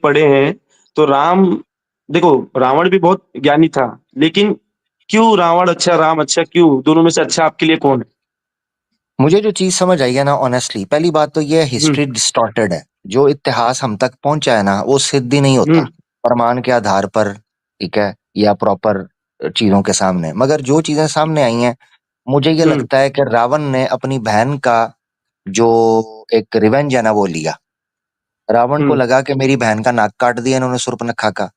पढ़े हैं, तो राम देखो रावण भी बहुत ज्ञानी था, लेकिन क्यों रावण अच्छा, राम अच्छा क्यों? दोनों में से अच्छा आपके लिए कौन है? मुझे जो चीज समझ आई है ना, ऑनेस्टली पहली बात तो ये हुँ, हिस्ट्री डिस्टॉर्टेड है। जो इतिहास हम तक पहुंचा है ना, वो सिद्ध ही नहीं हुँ, होता प्रमाण के आधार पर, ठीक है, या प्रॉपर चीजों के सामने। मगर जो चीजें सामने आई हैं, मुझे ये हुँ, लगता है कि रावण ने अपनी बहन का जो एक रिवेंज है ना, वो लिया। रावण को हुँ, लगा कि मेरी बहन का नाक काट दिया इन्होंने शूर्पणखा का।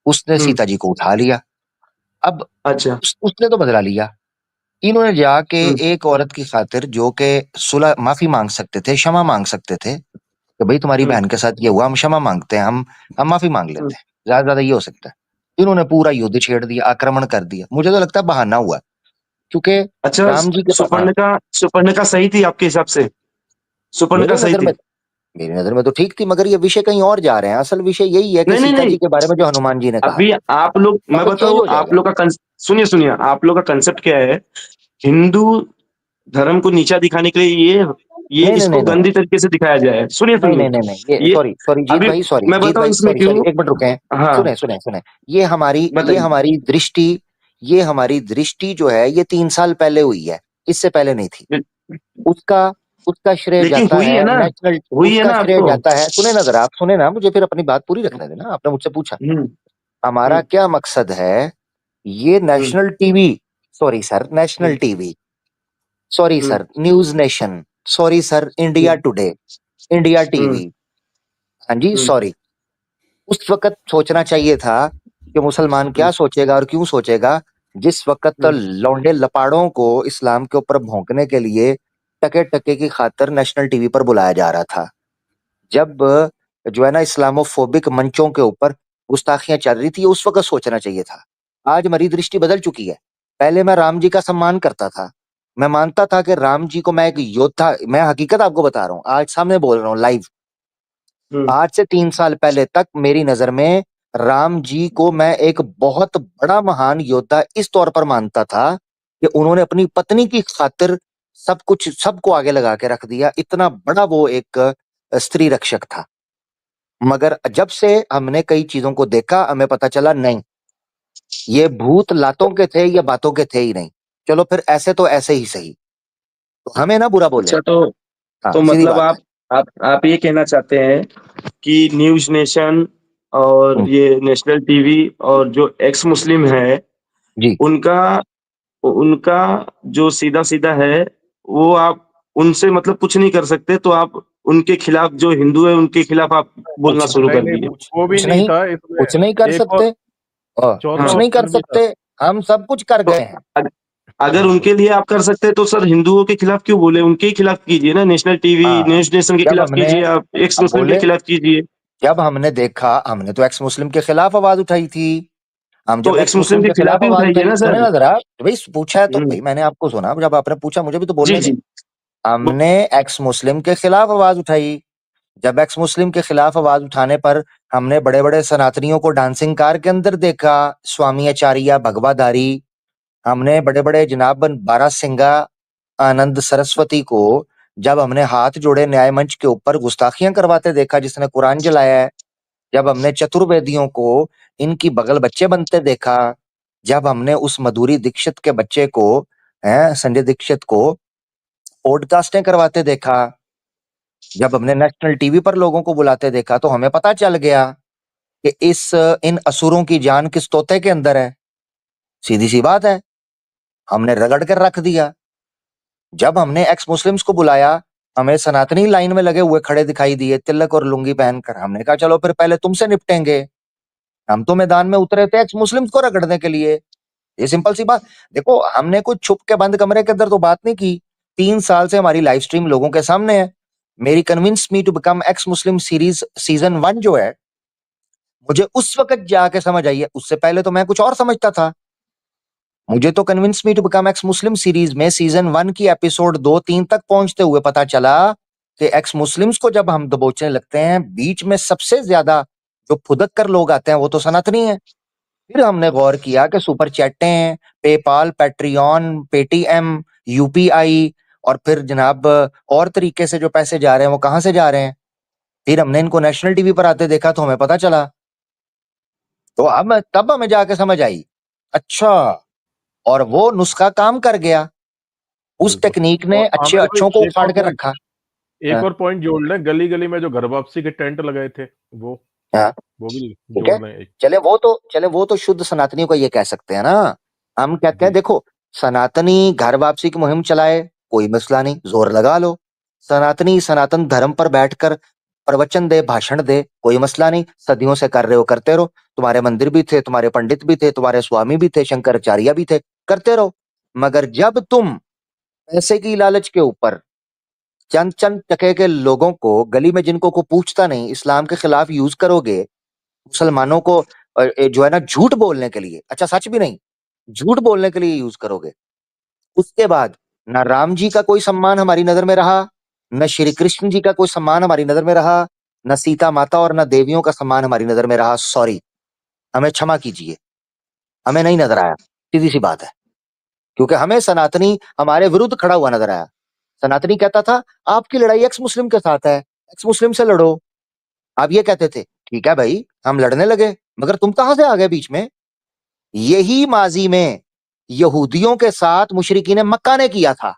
उसने हुँ, सीता जी को उठा लिया। अब अच्छा, उसने तो बदला लिया। इन्होंने जाके हुँ, एक औरत की खातिर, जो कि सुलह माफी मांग सकते थे, क्षमा मांग सकते थे कि भाई तुम्हारी हुँ, बहन के साथ ये हुआ, हम क्षमा मांगते हैं, हम माफी मांग हुँ, लेते हैं, ज्यादा ज्यादा ये हो सकता है। इन्होंने पूरा युद्ध छेड़ दिया, आक्रमण कर दिया। मुझे तो लगता है बहाना हुआ, क्योंकि अच्छा राम जी के हाँ, सुपर्णखा सही थी आपके हिसाब से? सुपर्णखा मेरी सही नजर में थी? मेरी नजर में तो ठीक थी, मगर ये विषय कहीं और जा रहे हैं। असल विषय यही है कि नहीं, नहीं, सीता जी नहीं, के बारे में जो हनुमान जी ने कहा अभी था, आप लोग मैं टॉपिक चेंज बताऊँ हो आप जाएगा। लोग का सुनिए, आप लोग का कांसेप्ट क्या है? हिंदू धर्म को नीचा दिखाने के लिए ये नहीं नहीं इसको नहीं नहीं गंदी तरीके से दिखाया जाए। सुनिए, नहीं नहीं सुनिए, नहीं नहीं, ये ये सॉरी सॉरी जीत अभी भाई, सॉरी मैं जीत बताऊँ भाई, इसमें सॉरी सॉरी, क्यों? एक मिनट रुके हैं। हाँ, सुने सुने सुने, ये हमारी ये बताइए। हमारी दृष्टि ये हमारी दृष्टि जो है, ये 3 साल पहले हुई है, इससे पहले नहीं थी। उसका उसका श्रेय लेकिन जाता है नेशनल, हुई है उसका ना श्रेय आपको? जाता है, सुने ना जरा, आप सुने ना, मुझे फिर अपनी बात पूरी रखने देना। आपने मुझसे पूछा हुँ, हमारा हुँ, क्या मकसद है। ये हुँ, national TV, sorry sir, hmm, national TV, sorry hmm, sir, news nation, sorry sir, hmm, India Today, India hmm, TV, हाँ जी हुँ, सॉरी। उस वक़्त सोचना चाहिए था कि मुसलमान हुँ, क्या सोचेगा और क्यों सोचेगा, जिस वक़्त हुँ। लौंडे लपाड़ों को इस्लाम के ऊपर भौंकने के लिए टके-टके की खातिर नेशनल टीवी पर बुलाया जा रहा था। जब जो है ना, इस्लामोफोबिक मंचों के ऊपर गुस्ताखियाँ चल रही थी, उस वक़्त सोचना चाहिए था। आज हमारी दृष्टि बदल चुकी है। पहले मैं राम जी का सम्मान करता था। मैं मानता था कि राम जी को मैं एक योद्धा, मैं हकीकत आपको बता रहा हूँ, आज सामने बोल रहा हूँ लाइव। हुँ, आज से 3 साल पहले तक मेरी नज़र में राम जी को मैं एक बहुत बड़ा महान योद्धा इस तौर पर मानता था कि उन्होंने अपनी पत्नी की खातिर सब कुछ, सबको आगे लगा के रख दिया। इतना बड़ा वो एक स्त्री रक्षक था। मगर जब से हमने कई चीज़ों को देखा, हमें पता चला नहीं, ये भूत लातों के थे, ये बातों के थे ही नहीं। चलो फिर ऐसे तो ऐसे ही सही। तो हमें ना बुरा बोले। अच्छा हाँ, तो सीधी मतलब बात है। आप ये कहना चाहते हैं कि न्यूज़ नेशन और हुँ, ये नेशनल टीवी और जो एक्स मुस्लिम है, जी। उनका उनका जो सीधा-सीधा है, वो आप उनसे मतलब कुछ नहीं कर सकते, तो आप उनके खिलाफ जो हिंदू है, उनके खिलाफ आप बोलना कुछ शुरू नहीं, कर नहीं, दिए। वो भी कुछ नहीं नहीं था इसमें। कुछ नहीं कर एक और सकते। चौथा कुछ हाँ, नहीं कर ऑप्शन भी था। सकते, हम सब कुछ कर तो गए हैं। अग अगर उनके लिए आप कर सकते हैं, तो सर हिंदुओं के खिलाफ क्यों बोले? उनके ही खिलाफ कीजिए ना, नेशनल टीवी, हाँ, न्यूज़ नेशन के जब खिलाफ हमने कीजिए, आप एक्स अब मुस्लिम के बोले, खिलाफ कीजिए। जब हमने देखा, हमने तो एक्स मुस्लिम के खिलाफ आवाज उठाई थी। हम तो जब एक्स एक्स मुस्लिम मुस्लिम के के खिलाफ खिलाफ ही आवाज उठाइए उठाई, ना सुने सर। ना जरा भाई, पूछा है तो हुँ, भाई मैंने आपको सुना, जब आपने पूछा मुझे भी तो जी, बोलने दे। जी। हमने एक्स मुस्लिम के खिलाफ आवाज उठाई। जब एक्स मुस्लिम के खिलाफ आवाज उठाने पर हमने बड़े बड़े सनातनियों को डांसिंग कार के अंदर देखा, स्वामी आचार्य भगवाधारी। हमने बड़े बड़े जनाब बारह सिंगा आनंद सरस्वती को, जब हमने हाथ जोड़े न्याय मंच के ऊपर गुस्ताखियां करवाते देखा, जिसने कुरान जलाया है। जब हमने चतुर्वेदियों को इनकी बगल बच्चे बनते देखा। जब हमने उस मधुरी दीक्षित के बच्चे को, संजय दीक्षित को पॉडकास्टें करवाते देखा। जब हमने नेशनल टीवी पर लोगों को बुलाते देखा, तो हमें पता चल गया कि इन असुरों की जान किस तोते के अंदर है। सीधी सी बात है, हमने रगड़ कर रख दिया। जब हमने एक्स मुस्लिम्स को बुलाया, हमें सनातनी लाइन में लगे हुए खड़े दिखाई दिए, तिलक और लुंगी पहनकर। हमने कहा चलो फिर पहले तुमसे निपटेंगे। हम तो मैदान में उतरे थे एक्स मुस्लिम्स को रगड़ने के लिए। ये सिंपल सी बात। देखो, हमने कुछ छुप के बंद कमरे के अंदर तो बात नहीं की। 3 साल से हमारी लाइव स्ट्रीम लोगों के सामने है। मेरी convince me to become ex Muslim series season 1 जो है, मुझे उस वक्त जाके समझ आई है। उससे पहले तो मैं कुछ और समझता था। मुझे तो convince me to become ex Muslim series में सीजन 1 की एपिसोड 2-3 तक पहुंचते हुए पता चला कि एक्स मुस्लिम्स को जब हम दबोचने लगते हैं, बीच में सबसे ज्यादा जो फुदक कर लोग आते हैं वो तो सनातनी है। फिर हमने गौर किया कि सुपर चैटें, पेपाल, पैट्रियन, पेटीएम, यूपीआई और फिर जनाब और तरीके से जो पैसे जा रहे हैं वो कहां से जा रहे हैं। फिर हमने इनको नेशनल टीवी पर आते देखा तो हमें पता चला, तो अब तब हमें जाके समझ आई, अच्छा, और वो नुस्खा काम कर गया। उस बिल्कुल। टेक्निक ने और अच्छे आमिर भाई अच्छों को एक और उखाड़ के पॉइंट रखा। एक हाँ, और पॉइंट जोड़ लें, गली-गली में जो घर वापसी के टेंट लगाए थे, हाँ, वो भी ठीक जोड़ है। लें एक। चले वो तो शुद्ध सनातनियों का ये कह सकते हैं ना। हम कहते हैं जी, देखो, सनातनी घर वापसी की मुहिम चलाए, कोई मसला नहीं, जोर लगा लो। सनातनी सनातन धर्म पर बैठकर प्रवचन दे, भाषण दे, कोई मसला नहीं, सदियों से कर रहे हो, करते रहो। तुम्हारे मंदिर भी थे, तुम्हारे पंडित भी थे, तुम्हारे स्वामी भी थे, शंकराचार्य भी थे, करते रहो। मगर जब तुम पैसे की लालच के ऊपर चंद चंद टके के लोगों को, गली में जिनको को पूछता नहीं, इस्लाम के खिलाफ यूज करोगे, मुसलमानों को जो है ना झूठ बोलने के लिए, अच्छा सच भी नहीं, झूठ बोलने के लिए यूज करोगे, उसके बाद ना राम जी का कोई सम्मान हमारी नजर में रहा, न श्री कृष्ण जी का कोई सम्मान हमारी नजर में रहा, न सीता माता और न देवियों का सम्मान हमारी नजर में रहा। सॉरी, हमें क्षमा कीजिए, हमें नहीं नजर आया, सीधी सी बात है। क्योंकि हमें सनातनी हमारे विरुद्ध खड़ा हुआ नजर आया। सनातनी कहता था आपकी लड़ाई एक्स मुस्लिम के साथ है, एक्स मुस्लिम से लड़ो। आप ये कहते थे, ठीक है भाई, हम लड़ने लगे, मगर तुम कहां से आ गए बीच में? यही माजी में यहूदियों के साथ मुशरिकीन मक्का ने किया था।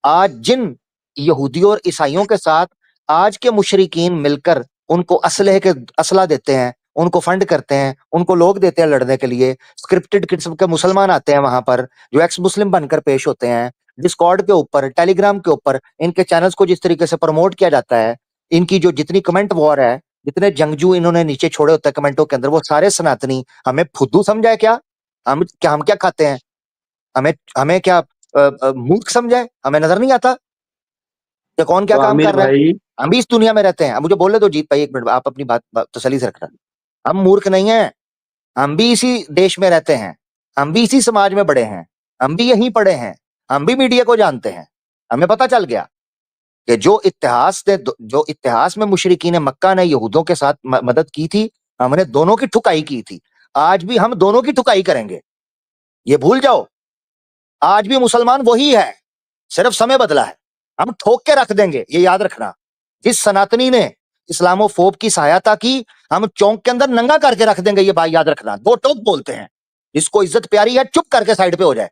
आज जिन यहूदियों और ईसाइयों के साथ आज के मुशरिकीन मिलकर उनको असला देते हैं, उनको फंड करते हैं, उनको लोग देते हैं लड़ने के लिए, स्क्रिप्टेड किस्म के मुसलमान आते हैं वहां पर, जो एक्स मुस्लिम बनकर पेश होते हैं, डिस्कॉर्ड के ऊपर, टेलीग्राम के ऊपर इनके चैनल्स को जिस तरीके से प्रमोट किया जाता है, इनकी जो जितनी कमेंट वॉर है, जितने जंगजू इन्होंने नीचे छोड़े होते हैं कमेंटों के अंदर, वो सारे सनातनी हमें फुद्दू समझा है क्या? हम क्या खाते हैं? हमें हमें क्या मूर्ख समझा है? हमें नजर नहीं आता कि कौन क्या तो काम आमिर कर रहा है? भाई, हम भी इस दुनिया में रहते हैं। अब मुझे बोलने दो जीत भाई, एक मिनट, आप अपनी बात तसल्ली से रखना। हम मूर्ख नहीं हैं, हम भी इसी देश में रहते हैं, हम भी इसी समाज में बड़े हैं, हम भी यहीं पढ़े हैं, हम भी मीडिया को जानते हैं। हमें पता चल गया कि जो इतिहास में मुशरिकीन मक्का ने यहूदों के साथ मदद की थी, हमने दोनों की ठुकाई की थी। आज भी हम दोनों की ठुकाई करेंगे, ये भूल जाओ। आज भी मुसलमान वही है, सिर्फ समय बदला है। हम ठोक के रख देंगे, ये याद रखना। जिस सनातनी ने इस्लामोफोब की सहायता की, हम चौक के अंदर नंगा करके रख देंगे, ये बात याद रखना। दो टोक बोलते हैं, जिसको इज्जत प्यारी है चुप करके साइड पे हो जाए।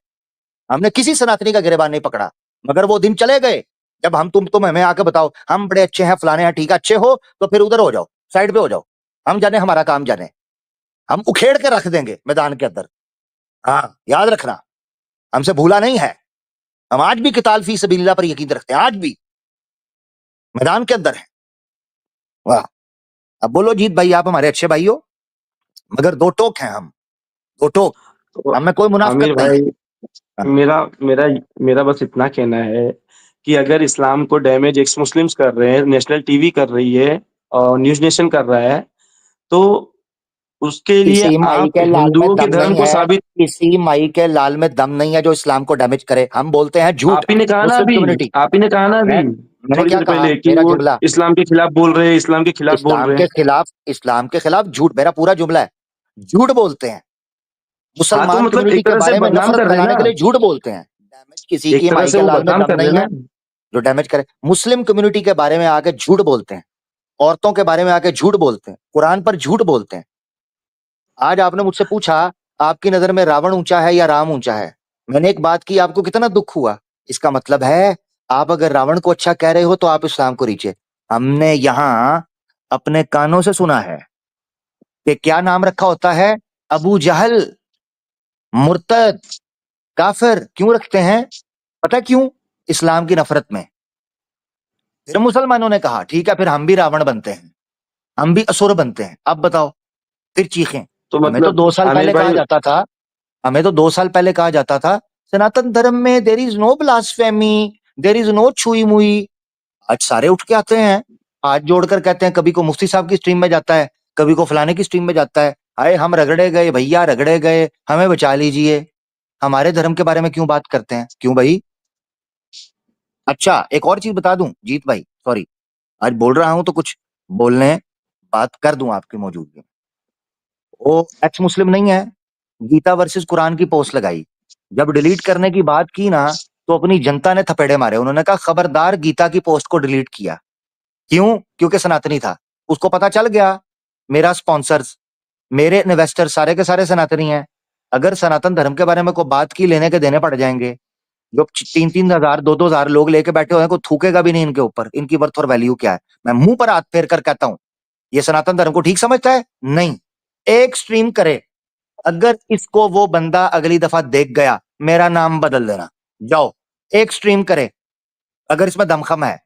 हमने किसी सनातनी का गिरबान नहीं पकड़ा, मगर वो दिन चले गए जब हम तुम हमें आके बताओ हम बड़े अच्छे हैं, फलाने हैं, ठीक है, अच्छे हो तो फिर उधर हो जाओ, साइड पे हो जाओ, हम जाने हमारा काम जाने। हम उखेड़ के रख देंगे मैदान के अंदर। हाँ, याद रखना, हमसे भूला नहीं है। हम आज भी किताल फी सबीलिल्लाह पर यकीन रखते हैं, आज भी मैदान के अंदर है। वाह। अब बोलो जीत भाई, आप हमारे अच्छे भाई हो, मगर दो टोक हैं हम, दो टोक, तो हमें कोई आमिर मुनाफिकत नहीं है। भाई, हाँ, मेरा मेरा मेरा बस इतना कहना है कि अगर इस्लाम को डैमेज एक्स मुस्लिम्स कर रहे हैं, नेशनल टीवी कर रही है और न्यूज नेशन कर रहा है, तो उसके लिए किसी माई आप के लाल में हिंदुओं के दम धर्म नहीं को है, साबित। किसी माई के लाल में दम नहीं है जो इस्लाम को डैमेज करे। हम बोलते हैं झूठ। आप ही ने कहा ना मुस्लिम अभी कम्युनिटी, आप ही ने कहा ना मैं अभी मैंने थोड़ी क्या देर कहा, पहले कि मेरा वो जुमला, इस्लाम के खिलाफ बोल रहे हैं, इस्लाम के खिलाफ बोल रहे हैं। इस्लाम के खिलाफ झूठ, मेरा पूरा जुमला है, झूठ बोलते हैं। हाँ, तो मुसलमान मतलब कम्युनिटी एक के तरह से बारे में बदनाम नफरत कर रहे हैं फैलाने के ना, लिए झूठ बोलते हैं। डैमेज किसी एक की तरह माई से के वो लाल में बदनाम दम कर रहे नहीं हैं है ना। जो डैमेज करे। मुस्लिम कम्युनिटी के बारे में आके झूठ बोलते हैं, औरतों के बारे में आके झूठ बोलते हैं, कुरान पर झूठ बोलते हैं। आज आपने मुझसे पूछा आपकी नजर में रावण ऊंचा है या राम ऊंचा है, मैंने एक बात की, आपको कितना दुख हुआ? इसका मतलब है आप अगर रावण को अच्छा कह रहे हो तो आप इस्लाम को रीचे। हमने यहां अपने कानों से सुना है कि क्या नाम रखा होता है, अबू जहल, मुर्तद, काफिर क्यों रखते हैं? पता क्यों? इस्लाम की नफरत में। फिर मुसलमानों ने कहा ठीक है, फिर हम भी रावण बनते हैं, हम भी असुर बनते हैं। अब बताओ, फिर चीखें। तो हमें तो मतलब 2 साल आमिर पहले कहा भाई, जाता था, हमें तो 2 साल पहले कहा जाता था सनातन धर्म में there is no blasphemy, there is no छुई मुई। आज सारे उठ के आते हैं, हाथ जोड़कर कहते हैं, कभी को मुफ्ती साहब की स्ट्रीम में जाता है, कभी को फलाने की स्ट्रीम में जाता है, आए हम रगड़े गए भैया, रगड़े गए, हमें बचा लीजिए। हमारे धर्म के बारे में क्यों बात करते हैं, क्यों भाई? अच्छा, एक और चीज बता दूं जीत भाई, सॉरी, आज बोल रहा हूं तो कुछ बोलने बात कर दूं आपकी मौजूदगी में। वो एक्स मुस्लिम नहीं है, गीता वर्सेस कुरान की पोस्ट लगाई, जब डिलीट करने की बात की ना, तो अपनी जनता ने थपेड़े मारे, उन्होंने कहा खबरदार गीता की पोस्ट को डिलीट किया। क्यों? क्योंकि सनातनी था। उसको पता चल गया मेरा स्पॉन्सर्स, मेरे इन्वेस्टर सारे के सारे सनातनी हैं। अगर सनातन धर्म के बारे में कोई बात की, लेने के देने पड़ जाएंगे। जो 3-3 हजार 2-2 हजार लोग लेके बैठे हुए हैं, कोई थूकेगा भी नहीं इनके ऊपर। इनकी वर्थ और वैल्यू क्या है? मैं मुंह पर हाथ फेर कर कहता हूं, ये सनातन धर्म को ठीक समझता है? नहीं। एक स्ट्रीम करे, अगर इसको वो बंदा अगली दफा देख गया, मेरा नाम बदल देना, जाओ एक स्ट्रीम करे, अगर इसमें दमखम है।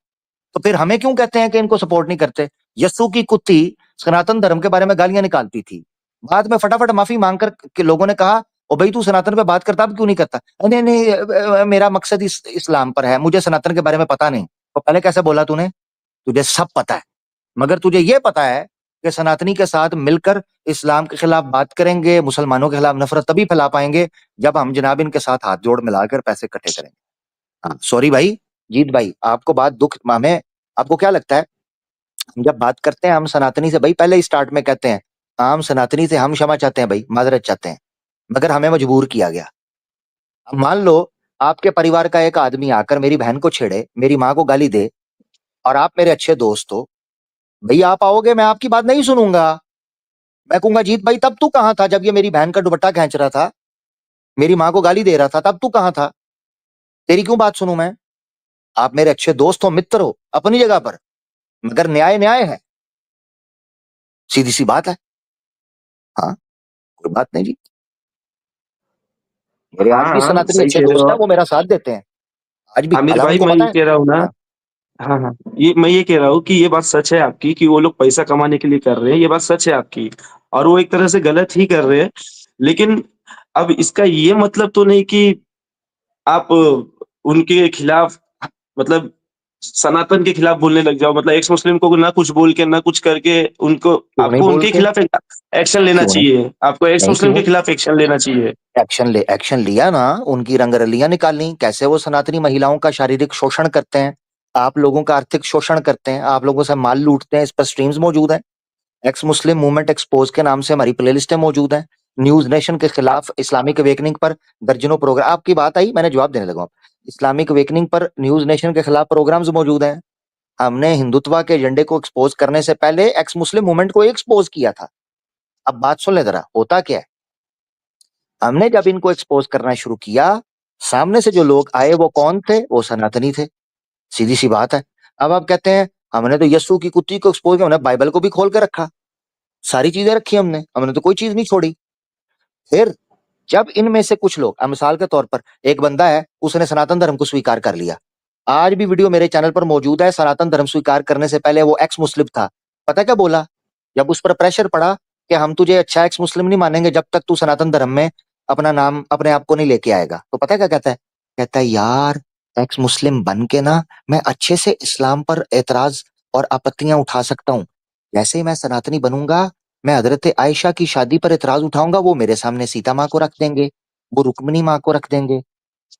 तो फिर हमें क्यों कहते हैं कि इनको सपोर्ट नहीं करते? यस्सु की कुत्ती सनातन धर्म के बारे में गालियां निकालती थी, बाद में फटाफट माफी मांगकर के लोगों ने कहा, ओ भाई तू सनातन पे बात करता, अब क्यों नहीं करता? नहीं नहीं, मेरा मकसद इस्लाम पर है, मुझे सनातन के बारे में पता नहीं। तो पहले कैसे बोला तूने? तुझे सब पता है, मगर तुझे ये पता है कि सनातनी के साथ मिलकर इस्लाम के खिलाफ बात करेंगे, मुसलमानों के खिलाफ नफरत तभी फैला पाएंगे जब हम जनाब इनके साथ हाथ जोड़ मिलाकर पैसे इकट्ठे करेंगे। हाँ, सॉरी भाई, जीत भाई, आपको बात दुख हमें, आपको क्या लगता है हम जब बात करते हैं हम सनातनी से, भाई पहले ही स्टार्ट में कहते हैं हम सनातनी से हम क्षमा चाहते हैं भाई, माजरत चाहते हैं, मगर हमें मजबूर किया गया। अब मान लो आपके परिवार का एक आदमी आकर मेरी बहन को छेड़े, मेरी माँ को गाली दे, और आप मेरे अच्छे दोस्त हो, भाई आप आओगे, मैं आपकी बात नहीं सुनूंगा। मैं कहूंगा जीत भाई तब तू कहाँ था जब ये मेरी बहन का दुपट्टा खींच रहा था, मेरी माँ को गाली दे रहा था, तब तू कहाँ था? तेरी क्यों बात सुनूं मैं? आप मेरे अच्छे दोस्त हो, मित्र हो अपनी जगह पर, मगर न्याय न्याय है, सीधी सी बात है। हाँ, कोई बात नहीं जी, मेरे आज हाँ भी हाँ, सनातनी सही अच्छे कह रहे हो दोस्त हैं, आप। वो मेरा साथ देते हैं आज भी, आमिर हालांकि भाई, उनको मैं पता ये है। कह रहा हूँ ना, हाँ, हाँ हाँ, ये मैं ये कह रहा हूँ कि ये बात सच है आपकी कि वो लोग पैसा कमाने के लिए कर रहे हैं, ये बात सच है आपकी। और वो एक तरह से गलत ही कर रहे हैं। लेकिन अब इसका ये मतलब तो नहीं कि आप उनके खिलाफ, मतलब सनातन के खिलाफ बोलने लग जाओ। मतलब एक्स मुस्लिम को ना कुछ बोल के ना कुछ करके उनको, क्यों नहीं आपको बोल उनके के, खिलाफ एक्शन लेना क्यों नहीं, चाहिए, आपको एक्स नहीं मुस्लिम क्यों, के खिलाफ एक्शन लेना चाहिए। एक्शन लिया ना, उनकी रंगरलियां निकाली, कैसे वो सनातनी महिलाओं का शारीरिक शोषण करते हैं, आप लोगों का आर्थिक शोषण करते हैं, आप लोगों से माल लूटते हैं। इस पर स्ट्रीम्स मौजूद हैं, एक्स मुस्लिम मूवमेंट एक्सपोज के नाम से हमारी प्लेलिस्टें मौजूद हैं। न्यूज नेशन के खिलाफ इस्लामिक अवेकनिंग पर दर्जनों प्रोग्राम, आपकी बात आई मैंने जवाब देने लगा हूं। इस्लामिक अवेकनिंग पर न्यूज नेशन के खिलाफ प्रोग्राम्स मौजूद हैं। हमने हिंदुत्व के एजेंडे को एक्सपोज करने से पहले एक्स मुस्लिम मूवमेंट को एक्सपोज किया था। अब बात सुन ले जरा, होता क्या है, हमने जब इनको एक्सपोज करना शुरू किया, सामने से जो लोग आए वो कौन थे? वो सनातनी थे, सीधी सी बात है। अब आप कहते हैं हमने तो यस्सु की कुत्ती को एक्सपोज किया, हमने बाइबल को भी खोल के रखा, सारी चीजें रखी हमने तो कोई चीज नहीं छोड़ी। फिर जब इनमें से कुछ लोग, मिसाल के तौर पर एक बंदा है, उसने सनातन धर्म को स्वीकार कर लिया, आज भी वीडियो मेरे चैनल पर मौजूद है, सनातन धर्म स्वीकार करने से पहले वो एक्स मुस्लिम था। पता क्या बोला? जब उस पर प्रेशर पड़ा कि हम तुझे अच्छा एक्स मुस्लिम नहीं मानेंगे जब तक तू सनातन धर्म में अपना नाम अपने आप को नहीं लेके आएगा, तो पता है क्या कहता है? कहता है यार एक्स मुस्लिम बन के ना मैं अच्छे से इस्लाम पर एतराज और आपत्तियां उठा सकता हूँ। जैसे ही मैं सनातनी बनूंगा, मैं हजरत आयशा की शादी पर एतराज उठाऊंगा, वो मेरे सामने सीता माँ को रख देंगे, वो रुक्मिणी माँ को रख देंगे,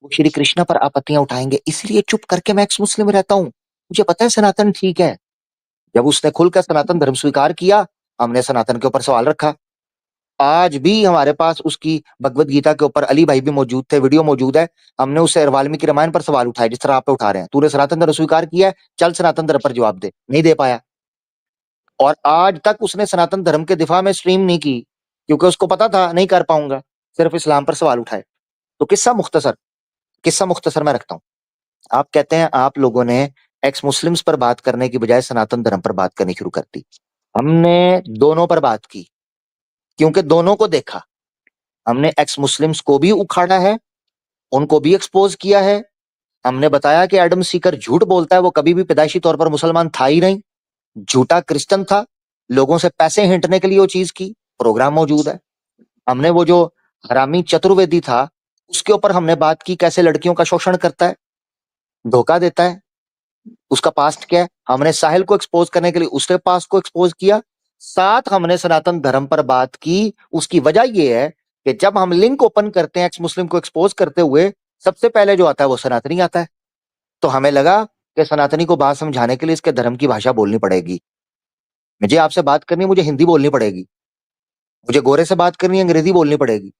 वो श्री कृष्ण पर आपत्तियां उठाएंगे, इसलिए चुप करके मैं एक्स मुस्लिम रहता हूँ। मुझे पता है सनातन ठीक है। जब उसने खुलकर सनातन धर्म स्वीकार किया, हमने सनातन के ऊपर सवाल रखा। आज भी हमारे पास उसकी भगवत गीता के ऊपर अली भाई भी मौजूद थे, वीडियो मौजूद है, हमने उससे वाल्मीकि रामायण पर सवाल उठाए जिस तरह आप पे उठा रहे हैं। तूने सनातन धर्म स्वीकार किया है, चल सनातन धर्म पर जवाब दे, नहीं दे पाया। और आज तक उसने सनातन धर्म के दिफा में स्ट्रीम नहीं की, क्योंकि उसको पता था नहीं कर पाऊंगा, सिर्फ इस्लाम पर सवाल उठाए। तो किस्सा मुख्तसर मैं रखता हूँ। आप कहते हैं आप लोगों ने एक्स मुस्लिम्स पर बात करने की बजाय सनातन धर्म पर बात करनी शुरू कर दी। हमने दोनों पर बात की, क्योंकि दोनों को देखा। हमने एक्स मुस्लिम्स को भी उखाड़ा है, उनको भी एक्सपोज किया है। हमने बताया कि एडम सीकर झूठ बोलता है, वो कभी भी पैदाइशी तौर पर मुसलमान था ही नहीं, झूठा क्रिश्चियन था, लोगों से पैसे हिंटने के लिए वो चीज की, प्रोग्राम मौजूद है। हमने वो जो हरामी चतुर्वेदी था उसके ऊपर हमने बात की, कैसे लड़कियों का शोषण करता है, धोखा देता है, उसका पास्ट क्या है। हमने साहिल को एक्सपोज करने के लिए उसके पास्ट को एक्सपोज किया। साथ हमने सनातन धर्म पर बात की। उसकी वजह यह है कि जब हम लिंक ओपन करते हैं एक्स मुस्लिम को एक्सपोज करते हुए, सबसे पहले जो आता है वो सनातनी आता है। तो हमें लगा कि सनातनी को बात समझाने के लिए इसके धर्म की भाषा बोलनी पड़ेगी। मुझे आपसे बात करनी है, मुझे हिंदी बोलनी पड़ेगी, मुझे गोरे से बात करनी है, अंग्रेजी बोलनी पड़ेगी।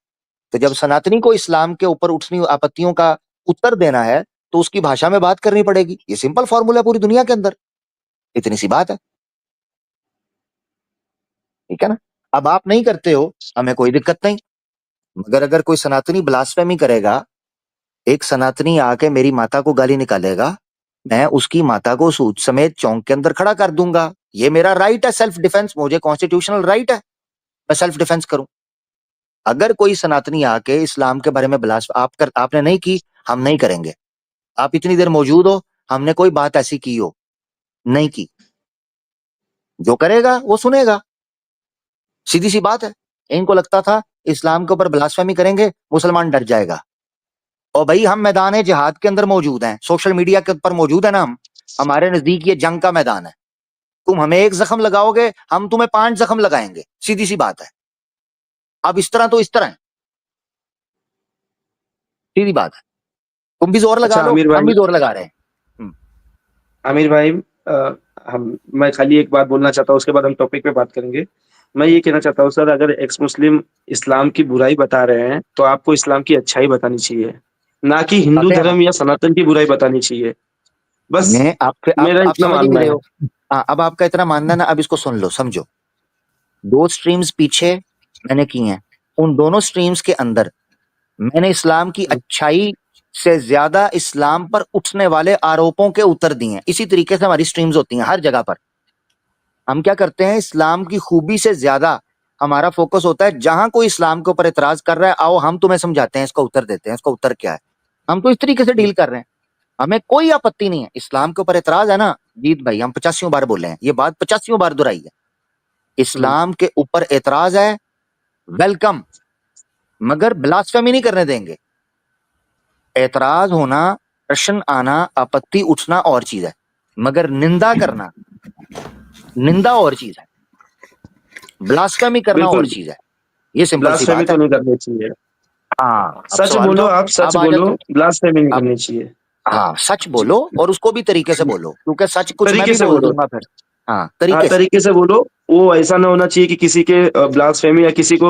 तो जब सनातनी को इस्लाम के ऊपर उठनी आपत्तियों का उत्तर देना है, तो उसकी भाषा में बात करनी पड़ेगी। ये सिंपल फॉर्मूला है पूरी दुनिया के अंदर। इतनी सी बात है, ठीक है ना। अब आप नहीं करते हो, हमें कोई दिक्कत नहीं, मगर अगर कोई सनातनी ब्लास्फेमी करेगा, एक सनातनी आके मेरी माता को गाली निकालेगा, मैं उसकी माता को सूद समेत चौक के अंदर खड़ा कर दूंगा। ये मेरा राइट है, सेल्फ डिफेंस, मुझे कॉन्स्टिट्यूशनल राइट है, मैं सेल्फ डिफेंस करूं। अगर कोई सनातनी आके इस्लाम के बारे में आपने नहीं की, हम नहीं करेंगे। आप इतनी देर मौजूद हो, हमने कोई बात ऐसी की हो, नहीं की। जो करेगा वो सुनेगा, सीधी सी बात है। इनको लगता था इस्लाम के ऊपर ब्लास्फेमी करेंगे मुसलमान डर जाएगा। और भाई हम मैदान जिहाद के अंदर मौजूद हैं, सोशल मीडिया के ऊपर मौजूद है ना, हम, हमारे नजदीक ये जंग का मैदान है। तुम हमें एक जख्म लगाओगे, हम तुम्हें 5 जख्म लगाएंगे, सीधी सी बात है। अब इस तरह तो इस तरह है, सीधी बात है। तुम भी जोर लगा अच्छा लो, आमिर हम भाई, भी जोर लगा रहे हैं। आमिर भाई, मैं खाली एक बात बोलना चाहता हूँ, उसके बाद हम टॉपिक पे बात करेंगे। मैं ये कहना चाहता हूँ सर, अगर एक्स मुस्लिम इस्लाम की बुराई बता रहे हैं तो आपको इस्लाम की अच्छाई बतानी चाहिए, ना कि हिंदू बताते हैं हम। धर्म या सनातन की बुराई बतानी चाहिए। बस मैं आपके मेरा आप इतना समझ ही नहीं मानना रहे है। हो। हाँ, अब आपका इतना मानना है ना, अब इसको सुन लो, समझो। 2 स्ट्रीम्स पीछे मैंने की हैं, उन दोनों स्ट्रीम्स के अंदर मैंने इस्लाम की अच्छाई से ज्यादा इस्लाम पर उठने वाले आरोपों के उत्तर दिए हैं। इसी तरीके से हमारी स्ट्रीम्स होती हैं हर जगह पर। हम क्या करते हैं, इस्लाम की खूबी से ज्यादा हमारा फोकस होता है, जहां कोई इस्लाम के ऊपर एतराज कर रहा है, आओ हम तुम्हें समझाते हैं, इसका उत्तर देते हैं, इसका उत्तर क्या है। हम तो इस तरीके से डील कर रहे हैं, हमें कोई आपत्ति नहीं है। इस्लाम के ऊपर एतराज है ना जीत भाई, हम 85 बार बोले हैं, ये बात 85 बार दोहराई है। इस्लाम के ऊपर एतराज है, वेलकम, मगर ब्लास्फेमी नहीं करने देंगे। एतराज होना, प्रश्न आना, आपत्ति उठना और चीज है, मगर निंदा करना, निंदा और चीज है, ब्लास्फेमी करना और बिल्कुल, चीज है। ये सिंपल सी ब्लास्फेमी बात तो है। नहीं करनी चाहिए। हाँ, अब सच सवाल बोलो, उठाओ। आप सच अब आ बोलो, जाते हैं। ब्लास्फेमी नहीं अब करनी चाहिए। हाँ, सच जी, बोलो, और उसको भी तरीके से बोलो, क्योंकि सच कुछ मैं तरीके भी से बोल बोलो। दूंगा फिर। हाँ, हाँ, तरीके से। तरीके से बोलो। वो ऐसा ना होना चाहिए कि किसी के ब्लास्फेमी या किसी को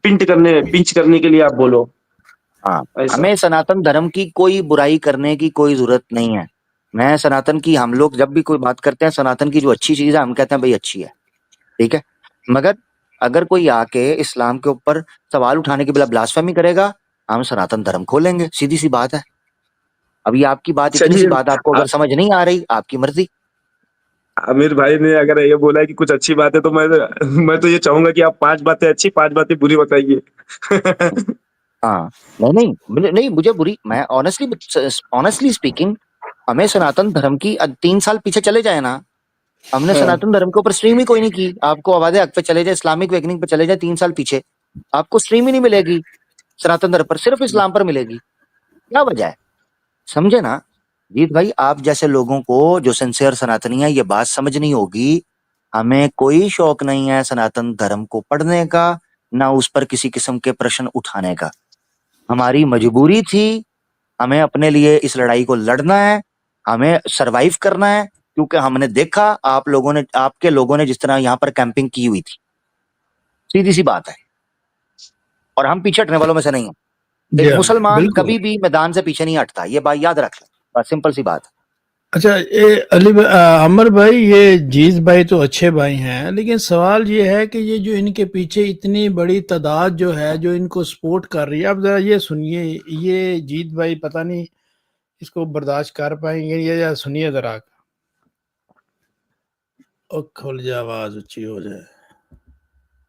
पिंच करने के लिए आप बोलो हाँ, ऐसा। हमें सनातन धर्म की कोई बुराई करने की कोई जरूरत नहीं है। मैं सनातन की, हम लोग जब भी कोई बात करते हैं, सनातन की जो अच्छी चीज है हम कहते हैं भाई अच्छी है, ठीक है। मगर अगर कोई आके इस्लाम के ऊपर सवाल उठाने के बिना ब्लास्फेमी करेगा, हम सनातन धर्म खोलेंगे, सीधी सी बात है। अभी आपकी बात, इतनी सी चलिए, बात आपको आ- अगर समझ नहीं आ रही, आपकी मर्जी। आमिर भाई ने अगर ये बोला है कि कुछ अच्छी बात है, तो मैं तो ये चाहूंगा कि आप 5 बातें अच्छी, 5 बातें बुरी बताइए। हाँ, नहीं नहीं नहीं, मुझे बुरी, मैं ऑनेस्टली स्पीकिंग, हमें सनातन धर्म की 3 साल पीछे चले जाए ना, हमने हाँ, सनातन धर्म के ऊपर स्ट्रीम ही कोई नहीं की। आपको आवाज़े हक पे चले जाए, इस्लामिक वेकनिंग पे चले जाए 3 साल पीछे, आपको स्ट्रीम ही नहीं मिलेगी सनातन धर्म पर, सिर्फ इस्लाम पर मिलेगी। क्या वजह है, समझे ना जीत भाई। आप जैसे लोगों को जो सिंसियर सनातनी है, ये बात समझनी होगी। हमें कोई शौक नहीं है सनातन धर्म को पढ़ने का, ना उस पर किसी किस्म के प्रश्न उठाने का। हमारी मजबूरी थी, हमें अपने लिए इस लड़ाई को लड़ना है, हमें सरवाइव करना है, क्योंकि हमने देखा आप लोगों ने, आपके लोगों ने जिस तरह यहाँ पर कैंपिंग की हुई थी, सीधी सी बात है। और हम पीछे हटने वालों में से नहीं है। जी एक हाँ, मुसलमान बिल्कुल। कभी भी मैदान से पीछे नहीं हटता, ये बात याद रख ले, बस सिंपल सी बात है। अच्छा, ये अमर भाई, ये जीत भाई तो अच्छे भाई हैं, लेकिन सवाल ये है कि ये जो इनके पीछे इतनी बड़ी तादाद जो है, जो इनको सपोर्ट कर रही है, अब जरा ये सुनिए, ये जीत भाई पता नहीं इसको बर्दाश्त कर पाएंगे या सुनिए जरा। ओ खुल जाए, आवाज ऊंची हो जाए।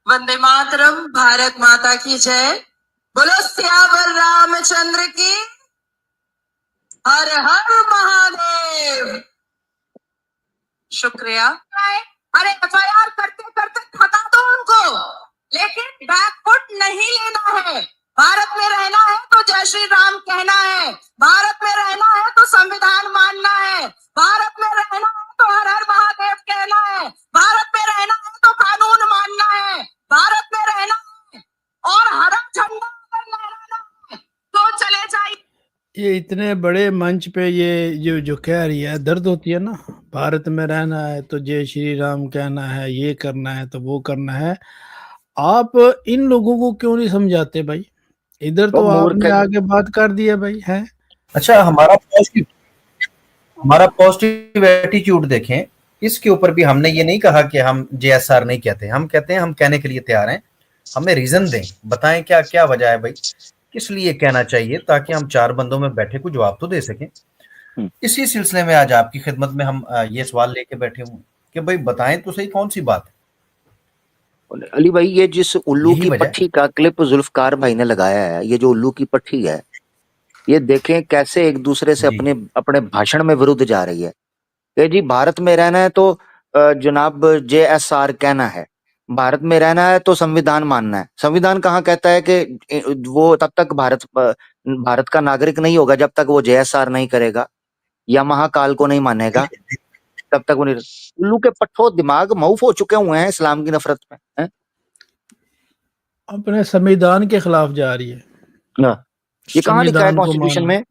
वंदे मातरम, भारत माता की जय, बोलो सियावर रामचंद्र की, हर हर महादेव। शुक्रिया। अरे एफआईआर करते करते थका दो उनको, लेकिन बैकफुट नहीं लेना है। भारत में रहना है तो जय श्री राम कहना है, भारत में रहना है तो संविधान मानना है, भारत में रहना है तो हर हर महादेव कहना है, भारत में रहना है तो कानून मानना है, भारत में रहना है और हरा झंडा अगर लहराना है तो चले जाइए। ये इतने बड़े मंच पे ये जो कह रही है, दर्द होती है ना। भारत में रहना है तो जय श्री राम कहना है, ये करना है तो वो करना है। आप इन लोगों को क्यों नहीं समझाते भाई? इधर वो तो मूर्ख आपने है। आगे बात कर दी है भाई, है। अच्छा, हमारा प्रयास की हमारा पॉजिटिव एटीट्यूड देखें, इसके ऊपर भी हमने ये नहीं कहा कि हम जेएसआर नहीं कहते, हम कहते हैं हम कहने के लिए तैयार हैं, हमें रीजन दें, बताएं क्या क्या वजह है भाई, किस लिए कहना चाहिए, ताकि हम चार बंदों में बैठे कुछ जवाब तो दे सकें। इसी सिलसिले में आज आपकी खिदमत में हम ये सवाल लेके बैठे हुए कि भाई बताएं तो सही कौन सी बात है। अली भाई, ये जिस उल्लू यही की वजह है। पट्टी का क्लिप जुल्फकार भाई ने लगाया है, ये जो उल्लू की पट्टी है, ये देखें कैसे एक दूसरे से जी। अपने अपने भाषण में विरुद्ध जा रही है कि जी भारत में रहना है तो जनाब जेएसआर कहना है, भारत में रहना है तो संविधान मानना है। संविधान कहाँ कहता है कि वो तब तक भारत का नागरिक नहीं होगा जब तक वो जेएसआर नहीं करेगा या महाकाल को नहीं मानेगा, तब तक वो नहीं। उल्लू के पट्टो दिमाग मऊफ हो चुके हुए हैं इस्लाम की नफरत में, हैं? अपने संविधान के खिलाफ जा रही है। हाँ। ये कहाँ लिखा है संविधान को कॉन्स्टिट्यूशन मानना। में?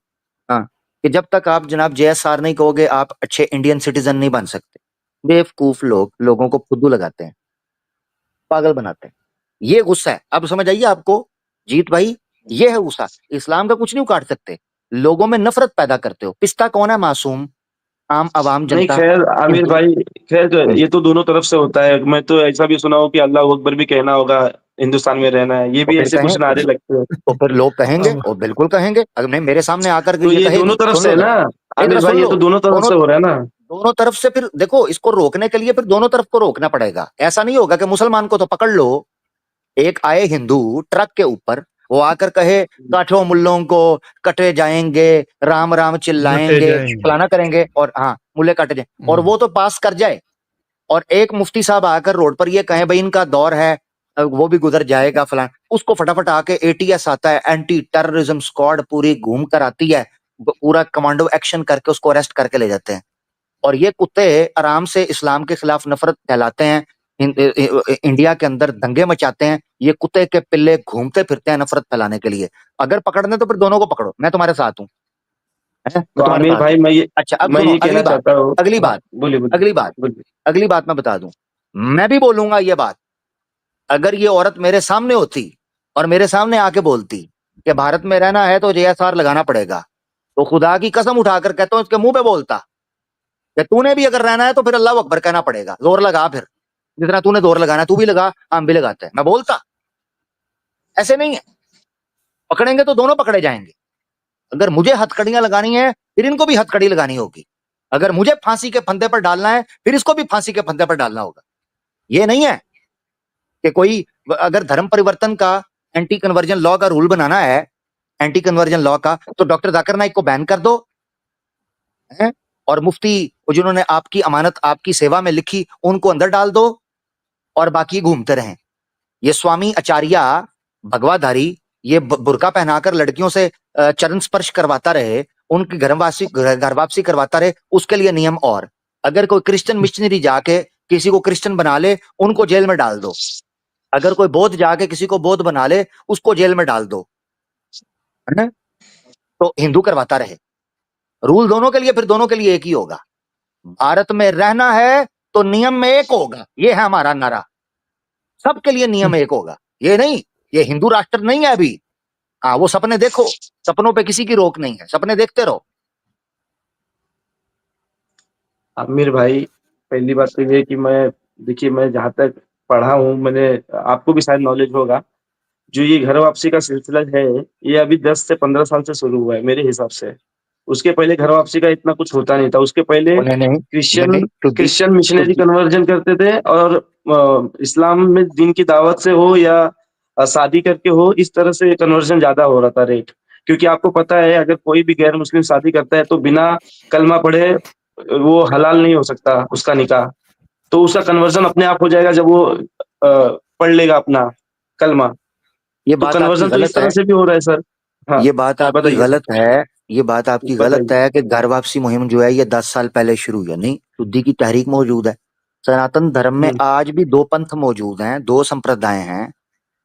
हाँ, कि जब तक आप जनाब जेएसआर नहीं कहोगे आप अच्छे इंडियन सिटीजन नहीं बन सकते। बेवकूफ लोगों को फुद्दू लगाते हैं, पागल बनाते हैं। ये गुस्सा है, अब समझ आइए आपको जीत भाई, ये है गुस्सा। इस्लाम का कुछ नहीं उखाड़ सकते, लोगों में नफरत पैदा करते हो। पिस्ता कौन है? मासूम आम आवाम नहीं जनता। खैर आमिर हिंदू। भाई, खैर तो ये तो दोनों तरफ से होता है। मैं तो ऐसा भी सुना हूँ कि अल्लाह अकबर भी कहना होगा हिंदुस्तान में रहना है, ये तो भी फिर ऐसे कहें, कुछ नारे लगते हैं। तो फिर लोग कहेंगे, अब और बिल्कुल कहेंगे। अगर नहीं मेरे सामने आकर के तो ये ये दोनों कहेगी, तरफ सुन से लो है जरा, ना नहीं आमिर जरा भाई, सुन ये लो। तो दोनों तरफ दोनों से हो रहा है ना। दोनों तरफ से फिर देखो, इसको रोकने के लिए फिर दोनों तरफ को रोकना पड़ेगा। ऐसा नहीं होगा कि मुसलमान को तो पकड़ लो, एक आए हिंदू ट्रक के ऊपर, वो आकर कहे काठों मुल्लों को कटे जाएंगे, राम राम बटे चिल्लाएंगे, जाएंगे। फलाना करेंगे, और हाँ मुल्ले काटे जाए, और वो तो पास कर जाए, और एक मुफ्ती साहब आकर रोड पर ये कहे भाई इनका दौर है, वो भी गुजर जाएगा फलाना, उसको फटाफट आके एटीएस आता है, एंटी टेररिज्म स्क्वाड पूरी घूम कर आती है, पूरा कमांडो एक्शन करके उसको अरेस्ट करके ले जाते हैं। और ये कुत्ते आराम से इस्लाम के खिलाफ नफरत फैलाते हैं, इंडिया के अंदर दंगे मचाते हैं। ये कुत्ते के पिल्ले घूमते फिरते हैं नफरत फैलाने के लिए। अगर पकड़ने तो फिर दोनों को पकड़ो, मैं तुम्हारे साथ हूँ, मैं तो तुम्हारे आमिर साथ भाई हूँ। मैं अच्छा, अब मैं सुनो ये अगली कहना बात, चाहता हूँ। अगली हाँ, बात, बोलिए बोलिए अगली बात, बोलिए। अगली बात मैं बता दूं, मैं भी बोलूंगा ये बात। अगर ये औरत मेरे सामने होती और मेरे सामने आके बोलती कि भारत में रहना है तो जेएसआर लगाना पड़ेगा, तो खुदा की कसम उठाकर कहता हूं इसके मुंह पे बोलता कि तूने भी अगर रहना है तो फिर अल्लाह अकबर कहना पड़ेगा, जोर लगा, फिर जितना तूने जोर लगाना है तू भी लगा, हम भी लगाते हैं। मैं बोलता, ऐसे नहीं है, पकड़ेंगे तो दोनों पकड़े जाएंगे। अगर मुझे हथकड़ियां लगानी है फिर इनको भी हथकड़ी लगानी होगी। अगर मुझे फांसी के फंदे पर डालना है फिर इसको भी फांसी के फंदे पर डालना होगा। ये नहीं है कि कोई अगर धर्म परिवर्तन का एंटी कन्वर्जन लॉ का रूल बनाना है, एंटी कन्वर्जन लॉ का, तो डॉक्टर जाकिर नाइक को बैन कर दो, है? और मुफ्ती जिन्होंने आपकी अमानत आपकी सेवा में लिखी उनको अंदर डाल दो, और बाकी घूमते रहें। ये स्वामी आचार्य भगवाधारी ये बुर्का पहनाकर लड़कियों से चरण स्पर्श करवाता रहे, उनकी घर वापसी करवाता रहे, उसके लिए नियम। और अगर कोई क्रिश्चियन मिशनरी जाके किसी को क्रिश्चियन बना ले, उनको जेल में डाल दो। अगर कोई बौद्ध जाके किसी को बौद्ध बना ले, उसको जेल में डाल दो, है ना? तो हिंदू करवाता रहे। रूल दोनों के लिए, फिर दोनों के लिए एक ही होगा। भारत में रहना है तो नियम में एक होगा, ये है हमारा नारा। सबके लिए नियम एक होगा। ये नहीं, ये हिंदू राष्ट्र नहीं है अभी। हाँ, वो सपने देखो, सपनों पे किसी की रोक नहीं है, सपने देखते रहो। आमिर भाई, पहली बात तो ये है कि देखिए मैं जहाँ तक पढ़ा हूँ, मैंने, आपको भी शायद नॉलेज होगा, जो ये घर वापसी का सिलसिला है, ये अभी 10 से 15 साल से शुरू हुआ है मेरे हिसाब से। उसके पहले घर वापसी का इतना कुछ होता नहीं था। उसके पहले नहीं नहीं क्रिश्चियन शुद्धि, क्रिश्चियन मिशनरी शुद्धि। कन्वर्जन करते थे, और इस्लाम में दिन की दावत से हो या शादी करके हो, इस तरह से कन्वर्जन ज्यादा हो रहा था रेट। क्योंकि आपको पता है अगर कोई भी गैर मुस्लिम शादी करता है तो बिना कलमा पढ़े वो हलाल नहीं हो सकता उसका निकाह। तो उसका कन्वर्जन अपने आप हो जाएगा जब वो पढ़ लेगा अपना कलमा। ये तो बात आपकी कन्वर्जन तो इस गलत तरह है, से भी हो रहा है सर। हाँ, ये बात आपकी बताइए सर, गलत है, ये बात आपकी गलत बताइए। है कि घर वापसी मुहिम जो है ये 10 साल पहले शुरू हुई है। नहीं, शुद्धि की तहरीक मौजूद है। सनातन धर्म में आज भी दो पंथ मौजूद हैं, दो संप्रदाय हैं।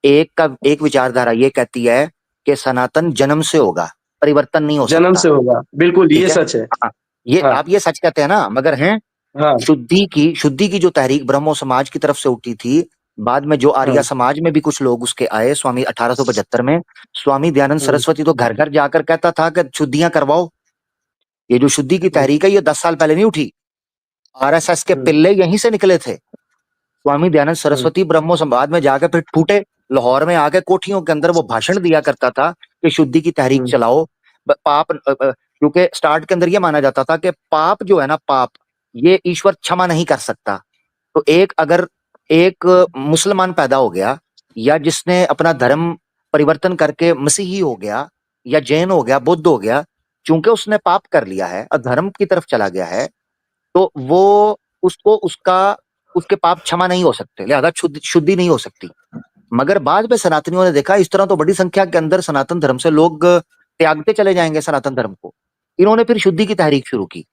एक विचारधारा ये कहती है कि सनातन जन्म से होगा, परिवर्तन नहीं हो जन्म सकता। से होगा, बिल्कुल ठीक ये है? सच है। हाँ, ये हाँ आप ये सच कहते हैं ना, मगर हैं हाँ शुद्धि की जो तहरीक ब्रह्मो समाज की तरफ से उठी थी, बाद में जो आर्य हाँ समाज में भी कुछ लोग उसके आए, स्वामी 1875 में स्वामी दयानंद हाँ। सरस्वती तो घर घर जाकर कहता था कि शुद्धियां करवाओ। ये जो शुद्धि की तहरीक है ये 10 साल पहले नहीं उठी। आरएसएस के पिल्ले यहीं से निकले थे। स्वामी दयानंद सरस्वती ब्रह्मो संवाद में जाकर फिर फूटे, लाहौर में आके कोठियों के अंदर वो भाषण दिया करता था कि शुद्धि की तहरीक चलाओ। पाप, क्योंकि स्टार्ट के अंदर ये माना जाता था कि पाप जो है ना, पाप ये ईश्वर क्षमा नहीं कर सकता। तो अगर एक मुसलमान पैदा हो गया या जिसने अपना धर्म परिवर्तन करके मसीही हो गया या जैन हो गया, बुद्ध हो गया, चूंकि उसने पाप कर लिया है और धर्म की तरफ चला गया है, तो वो उसको उसके पाप क्षमा नहीं हो सकते, लिहाजा शुद्धि नहीं हो सकती। मगर बाद में सनातनियों ने देखा इस तरह तो बड़ी संख्या के अंदर सनातन धर्म से लोग त्यागते चले जाएंगे सनातन धर्म को। इन्होंने फिर शुद्धि की तहरीक शुरू की।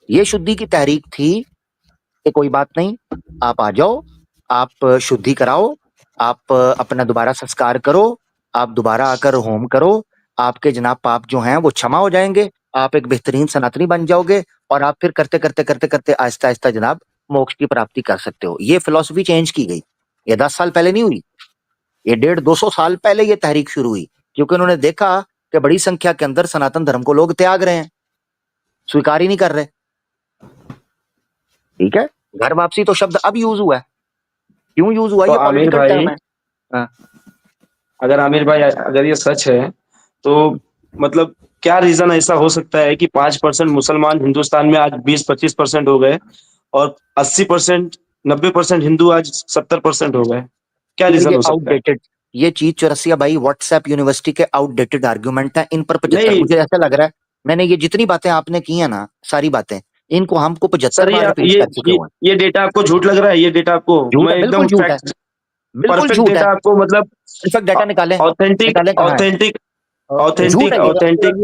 ये शुद्धि की तहरीक थी कि कोई बात नहीं, आप आ जाओ, आप शुद्धि कराओ, आप अपना दोबारा संस्कार करो, आप दोबारा आकर होम करो, आपके जनाब पाप जो हैं वो क्षमा हो जाएंगे, आप एक बेहतरीन सनातनी बन जाओगे और आप फिर करते करते करते करते आहिस्ता आहिस्ता जनाब मोक्ष की प्राप्ति कर सकते हो। ये फिलॉसफी चेंज की गई। ये 10 साल पहले नहीं हुई, ये 150-200 साल पहले ये तहरीक शुरू हुई, क्योंकि उन्होंने देखा कि बड़ी संख्या के अंदर सनातन धर्म को लोग त्याग रहे हैं, स्वीकार ही नहीं कर रहे। ठीक है, घर वापसी तो शब्द अब यूज हुआ है। क्यों यूज हुआ? तो ये आमिर पॉलिटिकल भाई, टर्म है। अगर आमिर भाई अगर ये सच है तो मतलब क्या रीजन ऐसा हो सकता है कि 5% मुसलमान हिंदुस्तान में आज 20-25% हो गए और 80%, 90% हिंदू आज 70% हो गए? क्या रीजन ये हो सकता है? आउटडेटेड, ये चीज चौरसिया भाई व्हाट्सएप यूनिवर्सिटी के आउटडेटेड आर्गुमेंट है। इन पर 75, नहीं मुझे ऐसा लग रहा है मैंने ये जितनी बातें आपने की है ना, सारी बातें इनको हमको 75 सर, बार रिपीट कर चुके हुए हैं। ये डेटा आपको झूठ लग रहा है? ये डेटा आपको झूठ मैं है, एकदम बिल्कुल झूठ है, फैक्ट, बिल्कुल परफेक्ट झूठ है। डेटा आपको मतलब परफेक्ट डाटा निकालें, ऑथेंटिक निकालें कहाँ है? ऑथेंटिक झूठ ऑथेंटिक है ये, ऑथेंटिक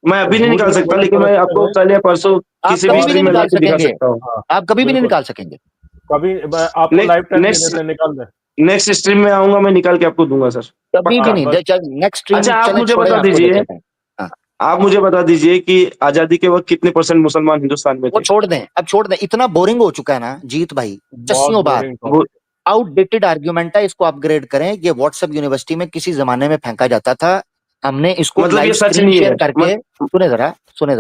मैं अभी नहीं झूठ निकाल नहीं सकता, बोला लेकिन मैं आपको भाई। कल या परसों आप किसी कभी भी भी नहीं स्ट्रीम में निकाल लाके दिखा सकेंगे, सकता हूँ। हाँ, आप कभी भी नहीं बिल्कुल। निकाल सकेंगे। कभी आपको लाइव टाइम दे नेक्स्ट देते हैं, निकाल दे। नेक्स्ट स्ट्रीम में आऊंगा, मैं निकाल के आपको दूंगा सर, कभी भी पक्का। नहीं। बस नेक्स्ट स्ट्रीम अच्छा, आप चले मुझे छोड़े, बता आपको दे दीजिए, देते हैं। हाँ, आप मुझे बता दीजिए कि आजादी के वक्त कितने % मुसलमान हिंदुस्तान में वो थे? छोड़ दें, अब छोड़ दें, इतना बोरिंग हो चुका है ना जीत भाई, बहुत चस्सियों बार। बोरिंग वो आउटडेटेड आर्ग्यूमेंट है, इसको अपग्रेड करें। ये व्हाट्सएप यूनिवर्सिटी में किसी जमाने में फेंका जाता था, हमने इसको मतलब लाइव ये सच स्क्रीन नहीं शेयर है करके, सुने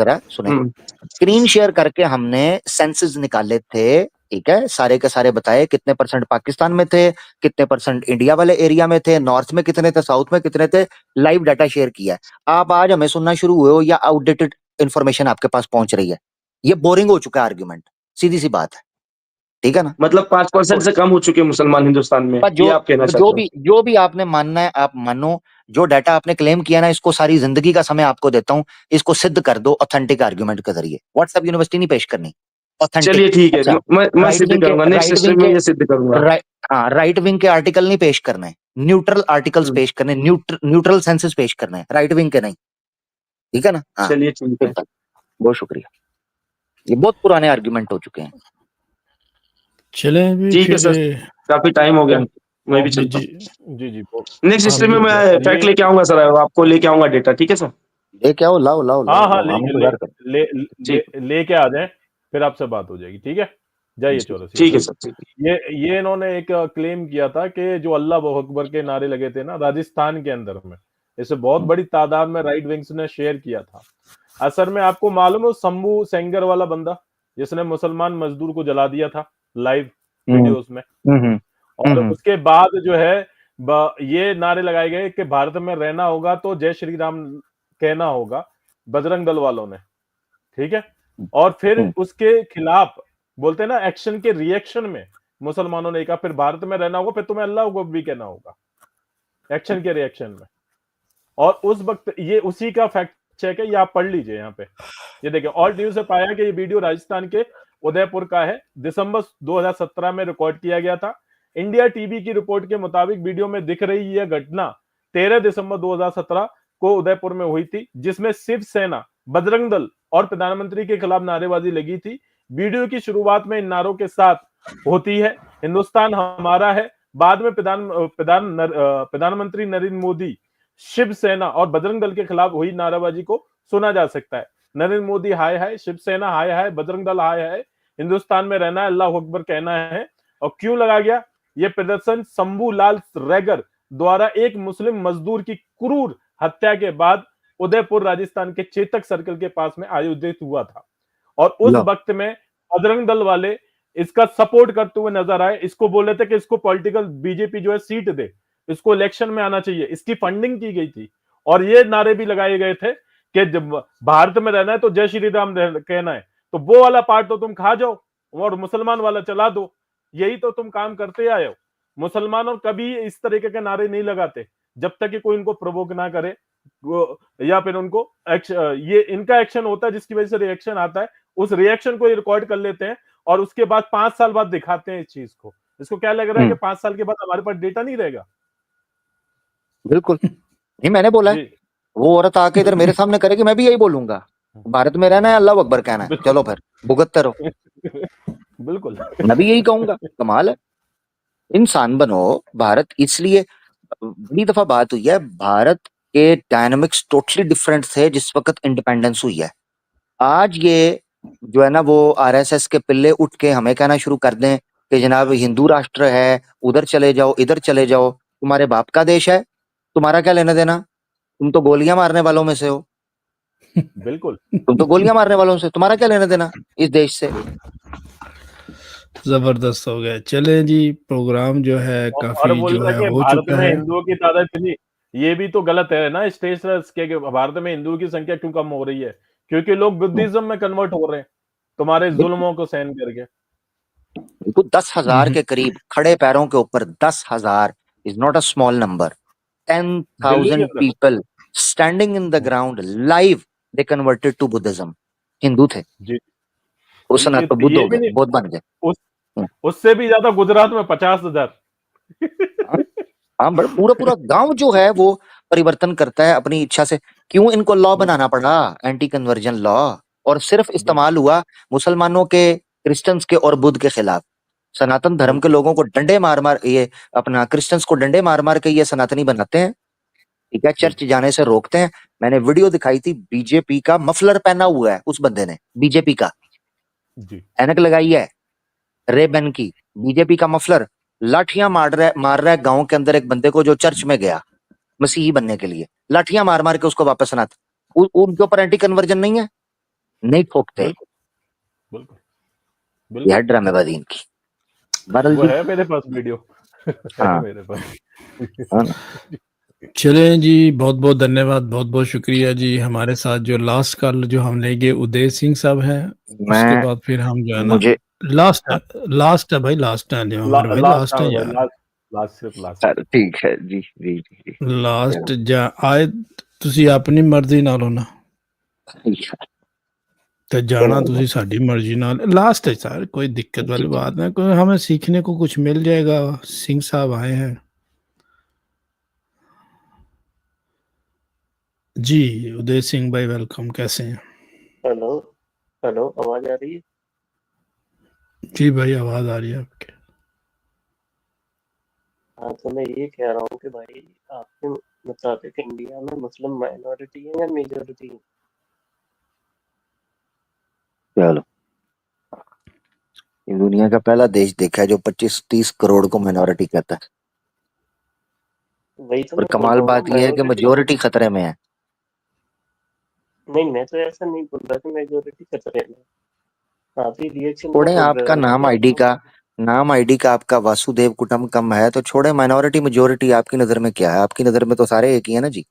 हम्म, स्क्रीन शेयर करके हमने सेंसस निकाले थे। ठीक है, सारे के सारे बताए कितने % पाकिस्तान में थे, कितने % इंडिया वाले एरिया में थे, नॉर्थ में कितने थे, साउथ में कितने थे, लाइव डाटा शेयर किया है। आप आज हमें सुनना शुरू हुए हो या आउटडेटेड इंफॉर्मेशन आपके पास पहुंच रही है? ये बोरिंग हो चुका है आर्ग्यूमेंट, सीधी सी बात है। ठीक है ना? मतलब 5% से कम हो चुके मुसलमान हिंदुस्तान में, पर ये आप कहना चाहते हो? जो भी आपने मानना है आप मानो, जो डाटा आपने क्लेम किया ना, इसको सारी जिंदगी का समय आपको देता हूं, इसको सिद्ध कर दो ऑथेंटिक आर्गुमेंट के जरिए। व्हाट्सएप यूनिवर्सिटी नहीं पेश करनी, ऑथेंटिक। चलिए ठीक है, अच्छा, मैं सिद्ध करूंगा, नेक्स्ट स्ट्रीम में ये सिद्ध करूंगा। राइट विंग के आर्टिकल नहीं पेश करने, न्यूट्रल आर्टिकल्स पेश करने, न्यूट्रल सेंसेस पेश करने, राइट विंग के नहीं। ठीक है ना? हाँ, चलिए ठीक है, बहुत शुक्रिया। ये बहुत पुराने आर्गुमेंट हो चुके हैं। चले अभी ठीक है फिर सर, काफी टाइम हो गया, मैं भी जी चलता हूँ। जी जी नेक्स्ट हाँ स्ट्रीम में बिल्कुल। मैं फैक्ट लेके आऊंगा सर, आपको लेके आऊंगा डेटा, ठीक है सर? लेके आओ, लाओ लाओ हाँ लाओ हाँ, लाओ, हम ले इंतजार करें। ले ले ठीक लेके आ जाए, फिर आपसे बात हो जाएगी। ठीक है, जाइए चौरसिया ठीक है साहब। सर, ठीक है। ये इन्होंने एक क्लेम किया था कि जो अल्लाह अकबर के नारे लगे थे ना राजस्थान के अंदर में, इसे बहुत बड़ी तादाद में राइट विंग्स ने शेयर किया था। असल में आपको मालूम है शंभू सेंगर वाला बंदा जिसने मुसलमान मजदूर को जला दिया था लाइव वीडियोस में, और उसके बाद जो है ये नारे लगाए गए कि भारत में रहना होगा तो जय श्री राम कहना होगा बजरंग दल वालों ने। ठीक है, और फिर उसके खिलाफ बोलते हैं ना, एक्शन के रिएक्शन में मुसलमानों ने कहा फिर भारत में रहना होगा, फिर तुम्हें अल्लाह को भी कहना होगा, एक्शन के रिएक्शन में। और उस वक्त ये उसी का फैक्ट चेक है, ये आप पढ़ लीजिए यहाँ पे। ये देखिए, ऑल न्यूज से पाया कि ये वीडियो राजस्थान के उदयपुर का है, दिसंबर 2017 में रिकॉर्ड किया गया था। इंडिया टीवी की रिपोर्ट के मुताबिक वीडियो में दिख रही यह घटना 13 दिसंबर 2017 को उदयपुर में हुई थी, जिसमें शिवसेना, बजरंग दल और प्रधानमंत्री के खिलाफ नारेबाजी लगी थी। वीडियो की शुरुआत में इन नारों के साथ होती है हिंदुस्तान हमारा है, बाद में प्रधानमंत्री नरेंद्र मोदी, शिवसेना और बजरंग दल के खिलाफ हुई नारेबाजी को सुना जा सकता है। नरेंद्र मोदी हाय हाय, शिवसेना हाय हाय, बजरंग दल हाय हाय, हिंदुस्तान में रहना है, अल्लाह अकबर कहना है। और क्यों लगा गया ये प्रदर्शन? शंभू लाल रैगर द्वारा एक मुस्लिम मजदूर की क्रूर हत्या के बाद उदयपुर राजस्थान के चेतक सर्कल के पास में आयोजित हुआ था। और उस लो वक्त में बजरंग दल वाले इसका सपोर्ट करते हुए नजर आए। इसको बोले थे कि इसको पॉलिटिकल बीजेपी जो है सीट दे, इसको इलेक्शन में आना चाहिए, इसकी फंडिंग की गई थी। और ये नारे भी लगाए गए थे कि जब भारत में रहना है तो जय श्री राम कहना है, तो वो वाला पार्ट तो तुम खा जाओ और मुसलमान वाला चला दो। यही तो तुम काम करते आए हो। मुसलमान और कभी इस तरीके के नारे नहीं लगाते जब तक कि कोई इनको प्रोवोक ना करे, या फिर उनको ये इनका एक्शन होता है जिसकी वजह से रिएक्शन आता है, उस रिएक्शन को रिकॉर्ड कर लेते हैं और उसके बाद 5 साल बाद दिखाते हैं इस चीज को। इसको क्या लग रहा है कि 5 साल के बाद हमारे पास डेटा नहीं रहेगा? बिल्कुल नहीं, मैंने बोला है जी वो औरत आके इधर मेरे सामने करेगी, मैं भी यही बोलूंगा, भारत में रहना है, अल्लाह अकबर कहना है, बिल्कुल चलो फिर भुगतते रहो। बिल्कुल मैं भी यही कहूंगा, कमाल है, इंसान बनो। भारत इसलिए बड़ी दफा बात हुई है, भारत के डायनामिक्स टोटली डिफरेंट थे जिस वक्त इंडिपेंडेंस हुई है। आज ये जो है ना वो आरएसएस के पिल्ले उठ के हमें कहना शुरू कर दें कि जनाब हिंदू राष्ट्र है, उधर चले जाओ, इधर चले जाओ, तुम्हारे बाप का देश है, तुम्हारा क्या लेना देना, तुम तो गोलियां मारने वालों में से हो, बिल्कुल तुम तो गोलियां मारने वालों से, तुम्हारा क्या लेना देना इस देश से। जबरदस्त हो गया। चले जी, प्रोग्राम जो है और काफी जो बोलना है कि हो भारत चुका में है। हिंदुओं की तादाद इतनी, ये भी तो गलत है ना स्टेटस के कि भारत में हिंदुओं की संख्या क्यों कम हो रही है? क्योंकि लोग बुद्धिज्म में कन्वर्ट हो रहे हैं तुम्हारे जुल्मों को सहन करके। देखो 10,000 के करीब खड़े पैरों के ऊपर, 10,000 is not a small number, Delhi के 10,000 अंदर people standing in the ground live, they converted to Buddhism. Hindu थे, जी उस समय तो बुद्ध ये हो भी गए, नहीं, बुद्ध बन गए। उस हम्म, उससे भी ज्यादा गुजरात में 50,000। हाँ हाँ, बड़ा पूरा पूरा गांव जो है वो परिवर्तन करता है अपनी इच्छा से। क्यों इनको लॉ बनाना पड़ा, एंटी कन्वर्जन लॉ, और सिर्फ इस्तेमाल हुआ मुसलमानों के, क्रिश्चियंस के और बुद्ध के खिलाफ। सनातन धर्म के बिल्कुल लोगों को डंडे मार मार, ये अपना क्रिश्चियंस को डंडे मार मार के ये सनातनी बनाते हैं, ठीक है, चर्च बिल्कुल जाने से रोकते हैं। मैंने वीडियो दिखाई थी, बीजेपी का मफलर पहना हुआ है उस बंदे ने, बीजेपी का जी ऐनक लगाई है, रेबन की, बीजेपी का मफलर, लाठियां मार रहा है गांव के अंदर एक बंदे को जो चर्च में गया मसीही बनने के लिए, लाठियां मार मार के उसको वापस सनात। उनके ऊपर एंटी कन्वर्जन नहीं है, नहीं ठोकते। बिल्कुल बिल्कुल यह है बिल्कुल ड्रामेबाजी इनकी। बहरहाल वो जी, है मेरे पास वीडियो है हाँ मेरे पास। हाँ ना। चलें जी, बहुत बहुत धन्यवाद, बहुत बहुत शुक्रिया जी। हमारे साथ जो लास्ट कॉल जो हम लेंगे उदय सिंह साहब हैं, उसके मैं बाद फिर हम जो है ना मुझे लास्ट है भाई, लास्ट है जो अमर भाई, लास्ट लास्ट है भाई, यार, लास्ट लास्ट सिर्फ लास्ट। ठीक है जी जी जी लास्ट जा आए, ਤੁਸੀਂ ਆਪਣੀ ਮਰਜ਼ੀ ਨਾਲ ਹੋ ਨਾ, जी। तो जाना तुसी साडी मर्जी नाल। लास्ट है सर, कोई दिक्कत वाली बात नहीं, कोई हमें सीखने को कुछ मिल जाएगा। सिंह साहब आए हैं जी। उदय सिंह भाई वेलकम, कैसे हैं? हेलो हेलो, आवाज आ रही है? जी भाई आवाज आ रही है आपकी। हाँ, तो मैं ये कह रहा हूँ कि भाई आपके मुताबिक इंडिया में मुस्लिम माइनॉरिटी है या मेजॉरिटी है? चलो, ये दुनिया का पहला देश देखा है जो 25-30 करोड़ को माइनॉरिटी कहता है, वही तो और मैं बोल कमाल रहा हूँ बात ना, यह है कि माइनॉरिटी। मेजोरिटी खतरे में है। नहीं, मैं तो ऐसा नहीं बोल रहा कि मेजॉरिटी खतरे में। आप ही रिएक्शन को छोड़े, बोल रहे आपका हो ना कि नाम आईडी का आपका वासुदेव कुटुंबकम है, तो छोड़े माइनॉरिटी मेजोरिटी आपकी नजर में क्या है? आपकी नजर में तो सारे एक ही है ना जी।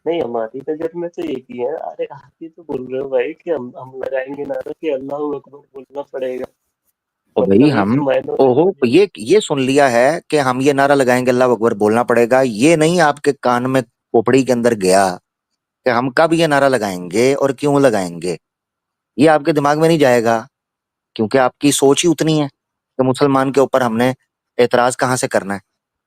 नहीं, हमारी नजर में तो एक ही है। अरे आप ही तो बोल रहे हो भाई कि हम लगाएंगे नारा कि अल्लाह अकबर बोलना पड़ेगा। तो भाई मतलब एक हम, ही ओहो, माइनॉरिटी। ये सुन लिया है कि हम ये नारा लगाएंगे अल्लाह अकबर बोलना पड़ेगा, ये नहीं आपके कान में खोपड़ी के अंदर गया कि हम कब ये नारा लगाएंगे और क्यों लगाएंगे, ये आपके दिमाग में नहीं जाएगा, क्योंकि आपकी सोच ही उतनी है कि मुसलमान के ऊपर हमने एतराज कहाँ से करना है।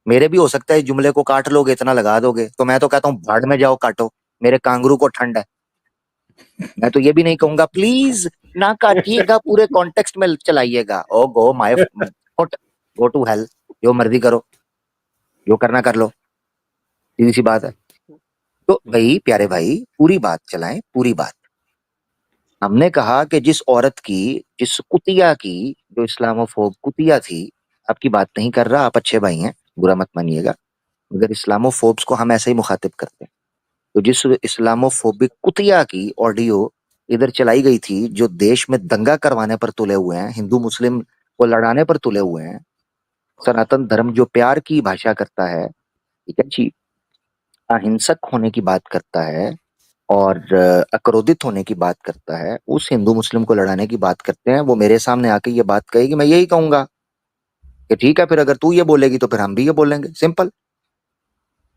मेरे भी हो सकता है इस जुमले को काट लोगे, इतना लगा दोगे, तो मैं तो कहता हूँ भाड़ में जाओ, काटो, मेरे कांगरू को ठंड है। मैं तो ये भी नहीं कहूंगा प्लीज ना काटिएगा, पूरे कॉन्टेक्स्ट में चलाइएगा। Oh go my foot, go to hell, जो मर्जी करो, जो करना कर लो, सीधी सी बात है। तो भाई प्यारे भाई, पूरी बात चलाएं, पूरी बात। हमने कहा कि जिस औरत की, जिस कुतिया की, जो इस्लामोफोब कुतिया थी, आपकी बात नहीं कर रहा, आप अच्छे भाई हैं, बुरा मत मानिएगा, मगर इस्लामोफोब्स को हम ऐसे ही मुखातिब करते हैं। तो जिस इस्लामोफोबिक कुतिया की ऑडियो इधर चलाई गई थी, जो देश में दंगा करवाने पर तुले हुए हैं, हिंदू मुस्लिम को लड़ाने पर तुले हुए हैं, सनातन धर्म जो प्यार की भाषा करता है, ठीक है जी, अहिंसक होने की बात करता है और अक्रोधित होने की बात करता है, उस हिंदू मुस्लिम को लड़ाने की बात करते हैं, वो मेरे सामने आके ये बात कहेगी, मैं यही कहूंगा कि ठीक है, फिर अगर तू ये बोलेगी तो फिर हम भी ये बोलेंगे, सिंपल।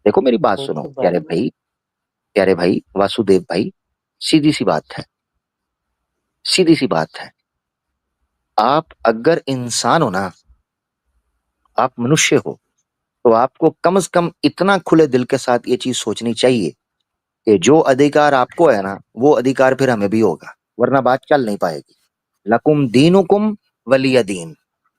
देखो मेरी बात सुनो तो प्यारे भाई वासुदेव भाई, सीधी सी बात है, सीधी सी बात है। आप अगर इंसान हो ना, आप मनुष्य हो, तो आपको कम से कम इतना खुले दिल के साथ ये चीज सोचनी चाहिए कि जो अधिकार आपको है ना, वो अधिकार फिर हमें भी होगा, वरना बात चल नहीं पाएगी। लकुम दीनुकुम वलिय दीन।